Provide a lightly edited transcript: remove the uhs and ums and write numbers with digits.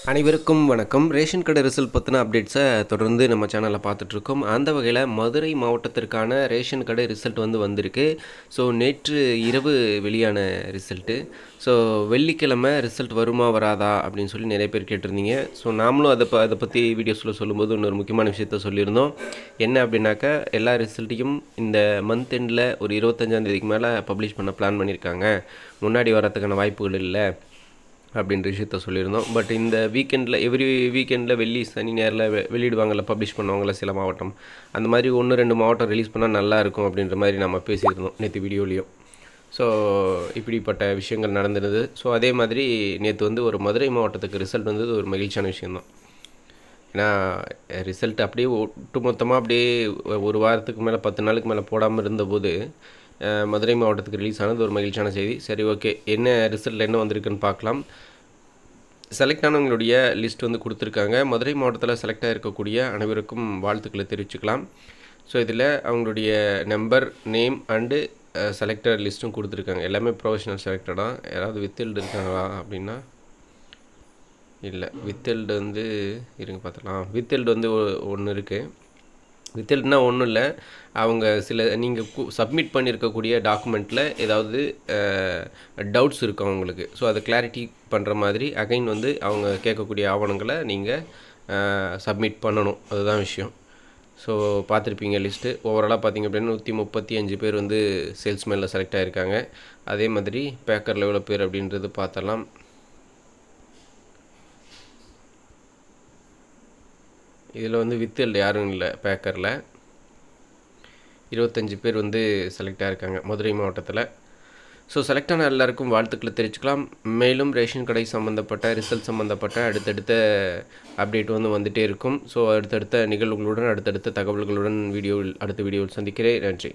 அனைவருக்கும் வணக்கம். ரேஷன் கடை ரிசல்ட் பற்றின அப்டேட்ஸை தொடர்ந்து நம்ம சேனலில் பார்த்துட்ருக்கோம். அந்த வகையில் மதுரை மாவட்டத்திற்கான ரேஷன் கடை ரிசல்ட் வந்திருக்கு. ஸோ நேற்று இரவு வெளியான ரிசல்ட்டு. ஸோ வெள்ளிக்கிழமை ரிசல்ட் வருமா வராதா அப்படின்னு சொல்லி நிறைய பேர் கேட்டிருந்தீங்க. ஸோ நாமளும் அதை பற்றி வீடியோஸில் சொல்லும்போது இன்னொரு முக்கியமான விஷயத்த சொல்லியிருந்தோம். என்ன அப்படின்னாக்கா, எல்லா ரிசல்ட்டையும் இந்த மந்த் எண்டில் ஒரு 25ஆம் தேதிக்கு மேலே பப்ளிஷ் பண்ண பிளான் பண்ணியிருக்காங்க. முன்னாடி வரதுக்கான வாய்ப்புகள் இல்லை அப்படின்ற விஷயத்த சொல்லியிருந்தோம். பட் இந்த வீக்கெண்டில் எவ்ரி வீக்கெண்டில் வெள்ளி சனி நேரில் வெளியிடுவாங்கள்ல, பப்ளிஷ் பண்ணுவாங்கள்ல சில மாவட்டம். அந்த மாதிரி 1-2 மாவட்டம் ரிலீஸ் பண்ணால் நல்லாயிருக்கும் அப்படின்ற மாதிரி நம்ம பேசியிருந்தோம் நேற்று வீடியோலையும். ஸோ இப்படிப்பட்ட விஷயங்கள் நடந்துருது. ஸோ அதே மாதிரி நேற்று ஒரு மதுரை மாவட்டத்துக்கு ரிசல்ட் வந்தது ஒரு மகிழ்ச்சியான விஷயந்தான். ஏன்னா ரிசல்ட் அப்படியே ஒட்டுமொத்தமாக அப்படியே ஒரு வாரத்துக்கு மேலே 10 நாளுக்கு மேலே போடாமல் இருந்தபோது மதுரை மாவட்டத்துக்கு ரிலீஸ் ஆனது ஒரு மகிழ்ச்சியான செய்தி. சரி, ஓகே, என்ன ரிசல்ட்டில் என்ன வந்திருக்குன்னு பார்க்கலாம். செலக்ட் ஆனவங்களுடைய லிஸ்ட் கொடுத்துருக்காங்க. மதுரை மாவட்டத்தில் செலக்ட் ஆகிருக்கக்கூடிய அனைவருக்கும் வாழ்த்துக்களை தெரிவிச்சுக்கலாம். ஸோ இதில் அவங்களுடைய நம்பர், நேம் அண்டு செலக்டர் லிஸ்ட்டும் கொடுத்துருக்காங்க. எல்லாமே ப்ரொஃபஷனல் செலக்டடாக. யாராவது வித்தெல்டு இருக்காங்களா அப்படின்னா இல்லை. வித்தெல்டு இருங்க பார்த்துக்கலாம். வித்தெல்டு ஒன்று இருக்குது. வித்தெல்டுனா ஒன்றும் இல்லை, அவங்க நீங்கள் சப்மிட் பண்ணியிருக்கக்கூடிய டாக்குமெண்ட்டில் ஏதாவது டவுட்ஸ் இருக்கும் அவங்களுக்கு. ஸோ அதை கிளாரிட்டி பண்ணுற மாதிரி அகைன் அவங்க கேட்கக்கூடிய ஆவணங்களை நீங்கள் சப்மிட் பண்ணணும். அதுதான் விஷயம். ஸோ பார்த்துருப்பீங்க லிஸ்ட்டு. ஓவராலாக பார்த்திங்க அப்படின்னா 135 பேர் சேல்ஸ்மேனில் செலக்ட் ஆகிருக்காங்க. அதே மாதிரி பேக்கரில் எவ்வளோ பேர் அப்படின்றது பார்த்தலாம். இதில் வித்தெல்டு யாரும் இல்லை. பேக்கரில் 25 பேர் செலக்ட் ஆகிருக்காங்க மதுரை மாவட்டத்தில். ஸோ செலக்ட் ஆன எல்லாருக்கும் வாழ்த்துக்களை தெரிவிச்சுக்கலாம். மேலும் ரேஷன் கடை சம்மந்தப்பட்ட ரிசல்ட் சம்மந்தப்பட்ட அடுத்தடுத்த அப்டேட் வந்துகிட்டே இருக்கும். ஸோ அடுத்தடுத்த நிகழ்வுகளுடன் அடுத்தடுத்த தகவல்களுடன் அடுத்த வீடியோவில் சந்திக்கிறேன். நன்றி.